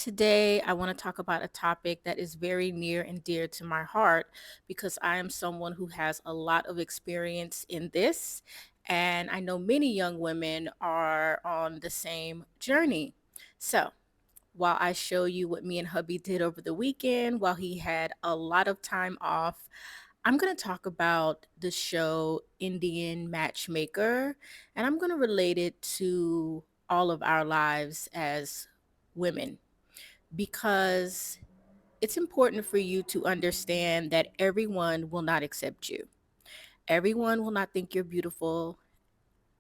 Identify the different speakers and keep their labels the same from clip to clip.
Speaker 1: Today, I want to talk about a topic that is very near and dear to my heart because I am someone who has a lot of experience in this. And I know many young women are on the same journey. So, while I show you what me and hubby did over the weekend while he had a lot of time off, I'm going to talk about the show Indian Matchmaker, and I'm going to relate it to all of our lives as women because it's important for you to understand that everyone will not accept you. Everyone will not think you're beautiful.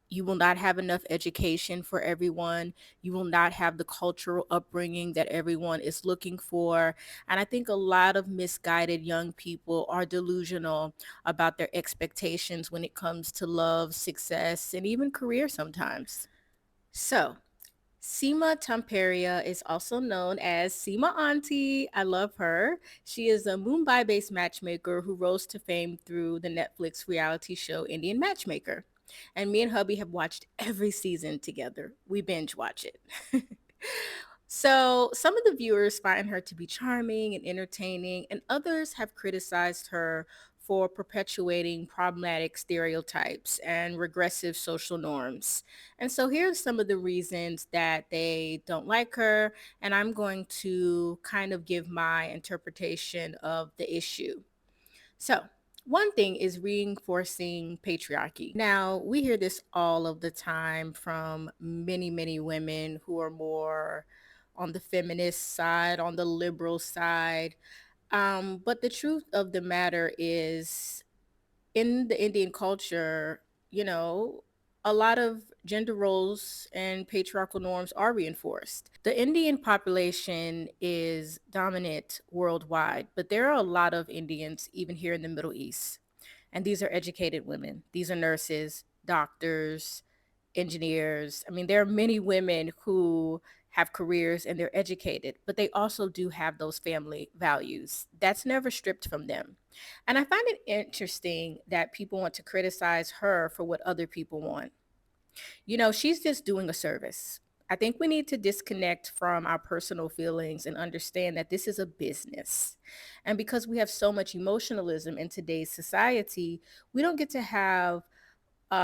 Speaker 1: You will not have enough education for everyone. You will not have the cultural upbringing that everyone is looking for. And I think a lot of misguided young people are delusional about their expectations when it comes to love, success, and even career sometimes. So, Seema Tamperia is also known as Seema Auntie. I love her. She is a Mumbai-based matchmaker who rose to fame through the Netflix reality show Indian Matchmaker. And me and hubby have watched every season together. We binge watch it. So, some of the viewers find her to be charming and entertaining, and others have criticized her for perpetuating problematic stereotypes and regressive social norms. And so, here's some of the reasons that they don't like her, and I'm going to kind of give my interpretation of the issue. So, one thing is reinforcing patriarchy. Now, we hear this all of the time from many, many women who are more on the feminist side, on the liberal side. But the truth of the matter is, in the Indian culture, you know, a lot of gender roles and patriarchal norms are reinforced. The Indian population is dominant worldwide, but there are a lot of Indians even here in the Middle East. And these are educated women. These are nurses, doctors, engineers. I mean, there are many women who have careers and they're educated, but they also do have those family values. That's never stripped from them. And I find it interesting that people want to criticize her for what other people want. You know, she's just doing a service. I think we need to disconnect from our personal feelings and understand that this is a business. And because we have so much emotionalism in today's society, we don't get to have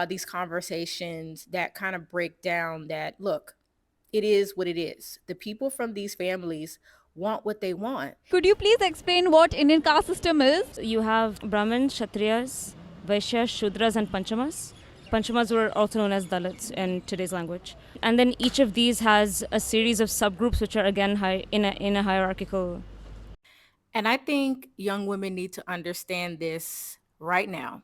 Speaker 1: these conversations that kind of break down that, look, it is what it is. The people from these families want what they want.
Speaker 2: Could you please explain what Indian caste system is?
Speaker 3: You have Brahmins, Kshatriyas, Vaishyas, Shudras, and Panchamas. Panchamas were also known as Dalits in today's language. And then each of these has a series of subgroups which are again in a hierarchical.
Speaker 1: And I think young women need to understand this right now.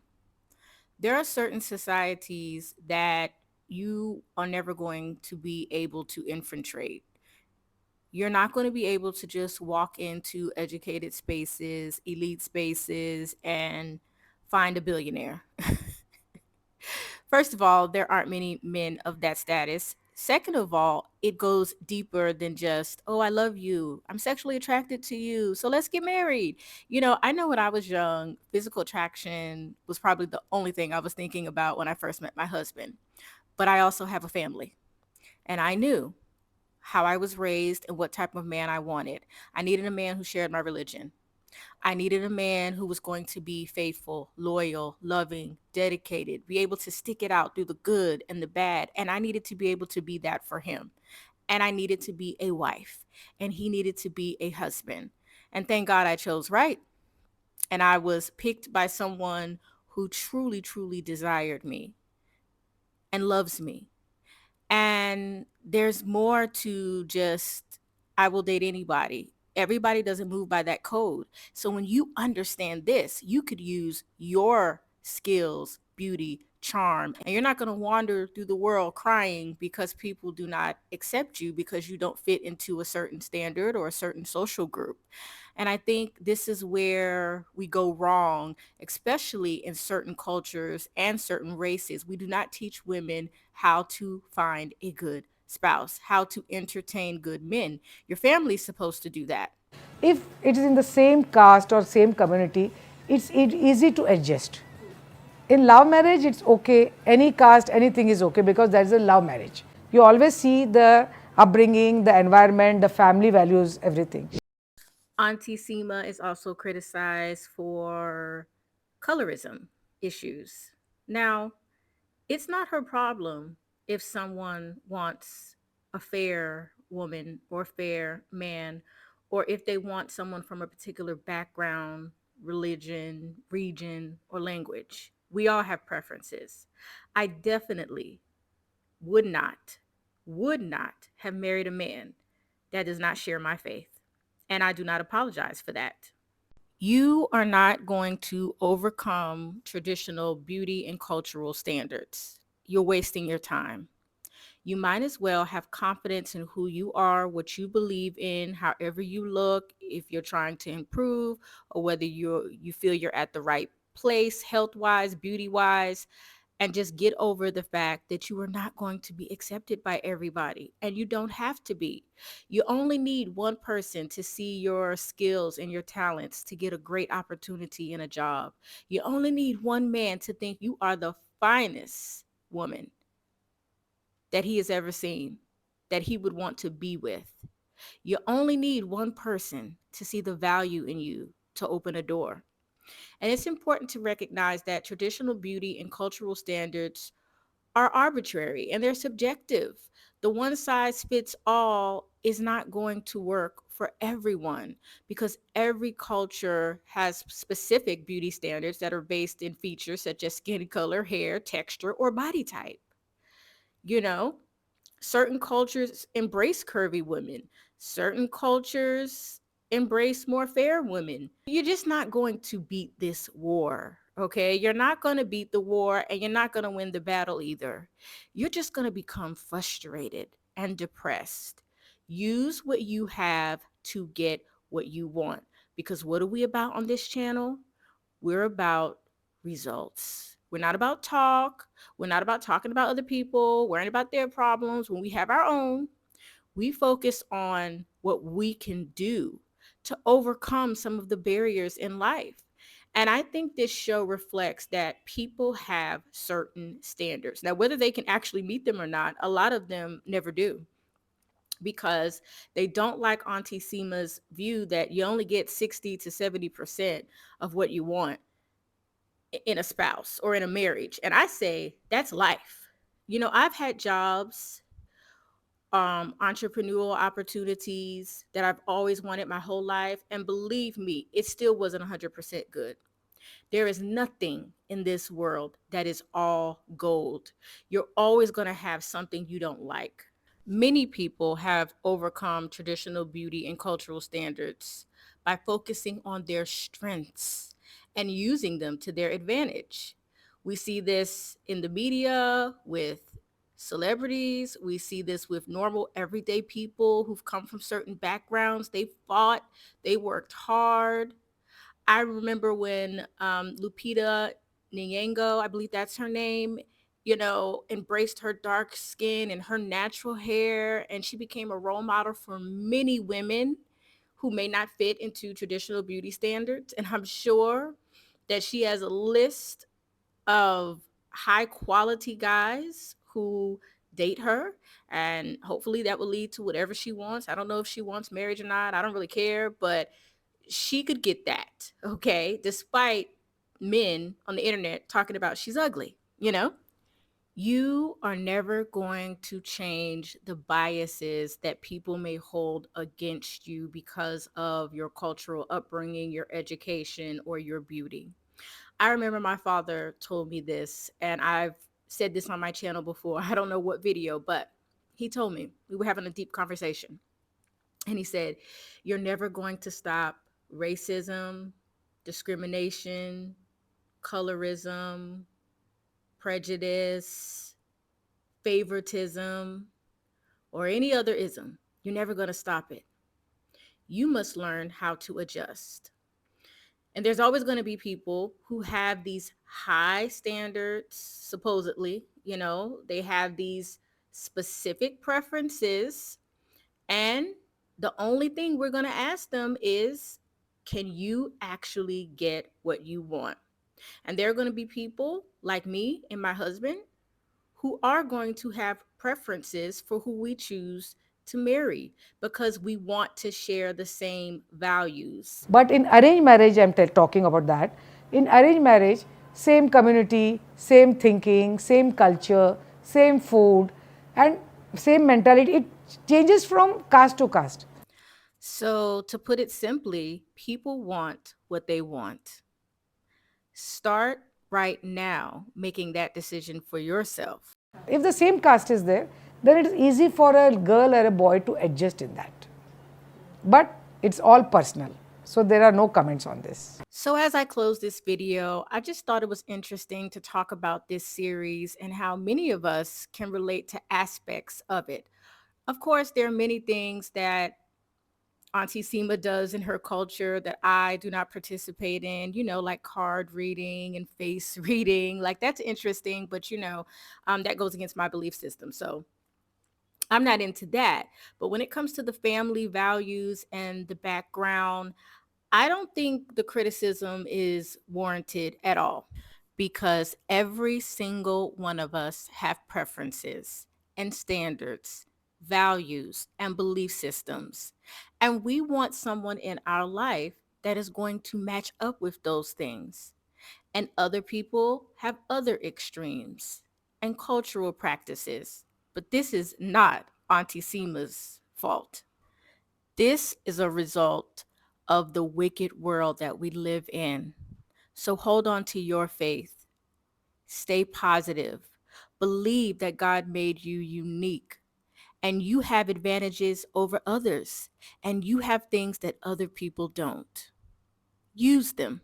Speaker 1: There are certain societies that you are never going to be able to infiltrate. You're not going to be able to just walk into educated spaces, elite spaces, and find a billionaire. First of all, there aren't many men of that status. Second of all, it goes deeper than just, oh, I love you. I'm sexually attracted to you. So let's get married. You know, I know when I was young, physical attraction was probably the only thing I was thinking about when I first met my husband. But I also have a family. And I knew how I was raised and what type of man I wanted. I needed a man who shared my religion. I needed a man who was going to be faithful, loyal, loving, dedicated, be able to stick it out through the good and the bad. And I needed to be able to be that for him. And I needed to be a wife. And he needed to be a husband. And thank God I chose right. And I was picked by someone who truly, truly desired me and loves me. And there's more to just, I will date anybody. Everybody doesn't move by that code. So when you understand this, you could use your skills, beauty, charm, and you're not going to wander through the world crying because people do not accept you because you don't fit into a certain standard or a certain social group. And I think this is where we go wrong, especially in certain cultures and certain races. We do not teach women how to find a good spouse, how to entertain good men. Your family's supposed to do that.
Speaker 4: If it is in the same caste or same community, it's easy to adjust. In love marriage, it's okay. Any caste, anything is okay because that is a love marriage. You always see the upbringing, the environment, the family values, everything.
Speaker 1: Auntie Sema is also criticized for colorism issues. Now, it's not her problem if someone wants a fair woman or fair man, or if they want someone from a particular background, religion, region, or language. We all have preferences. I definitely would not, would not have married a man that does not share my faith. And I do not apologize for that. You are not going to overcome traditional beauty and cultural standards. You're wasting your time. You might as well have confidence in who you are, what you believe in, however you look, if you're trying to improve or whether you feel you're at the right place health-wise, beauty-wise, and just get over the fact that you are not going to be accepted by everybody, and you don't have to be. You only need one person to see your skills and your talents to get a great opportunity in a job. You only need one man to think you are the finest woman that he has ever seen, that he would want to be with. You only need one person to see the value in you to open a door. And it's important to recognize that traditional beauty and cultural standards are arbitrary and they're subjective. The one size fits all is not going to work for everyone because every culture has specific beauty standards that are based in features such as skin color, hair, texture, or body type. You know, certain cultures embrace curvy women, certain cultures embrace more fair women. You're just not going to beat this war, okay? You're not going to beat the war and you're not going to win the battle either. You're just going to become frustrated and depressed. Use what you have to get what you want, because what are we about on this channel? We're about results. We're not about talk. We're not about talking about other people, worrying about their problems when we have our own. We focus on what we can do to overcome some of the barriers in life. And I think this show reflects that people have certain standards. Now, whether they can actually meet them or not, a lot of them never do because they don't like Auntie Sema's view that you only get 60 to 70% of what you want in a spouse or in a marriage. And I say that's life. You know, I've had jobs, entrepreneurial opportunities that I've always wanted my whole life. And believe me, it still wasn't 100% good. There is nothing in this world that is all gold. You're always going to have something you don't like. Many people have overcome traditional beauty and cultural standards by focusing on their strengths and using them to their advantage. We see this in the media with celebrities. We see this with normal, everyday people who've come from certain backgrounds. They fought, they worked hard. I remember when Lupita Nyong'o, I believe that's her name, you know, embraced her dark skin and her natural hair, and she became a role model for many women who may not fit into traditional beauty standards. And I'm sure that she has a list of high quality guys who date her, and hopefully that will lead to whatever she wants. I don't know if she wants marriage or not. I don't really care, but she could get that, okay, despite men on the internet talking about she's ugly, you know? You are never going to change the biases that people may hold against you because of your cultural upbringing, your education, or your beauty. I remember my father told me this, and I've said this on my channel before. I don't know what video, but he told me, we were having a deep conversation. And he said, you're never going to stop racism, discrimination, colorism, prejudice, favoritism, or any other ism. You're never going to stop it. You must learn how to adjust. And there's always going to be people who have these high standards, supposedly, you know, they have these specific preferences. And the only thing we're going to ask them is, can you actually get what you want? And there are going to be people like me and my husband who are going to have preferences for who we choose to marry because we want to share the same values.
Speaker 4: But in arranged marriage, I'm talking about that. In arranged marriage, same community, same thinking, same culture, same food, and same mentality. It changes from caste to caste.
Speaker 1: So, to put it simply, people want what they want. Start right now making that decision for yourself.
Speaker 4: If the same caste is there, then it is easy for a girl or a boy to adjust in that. But it's all personal. So there are no comments on this.
Speaker 1: So, as I close this video, I just thought it was interesting to talk about this series and how many of us can relate to aspects of it. Of course, there are many things that Auntie Sema does in her culture that I do not participate in, like card reading and face reading. Like, that's interesting, but that goes against my belief system. So, I'm not into that. But when it comes to the family values and the background, I don't think the criticism is warranted at all because every single one of us have preferences and standards, values, and belief systems. And we want someone in our life that is going to match up with those things. And other people have other extremes and cultural practices. But this is not Auntie Sema's fault. This is a result of the wicked world that we live in. So hold on to your faith. Stay positive. Believe that God made you unique and you have advantages over others and you have things that other people don't. Use them.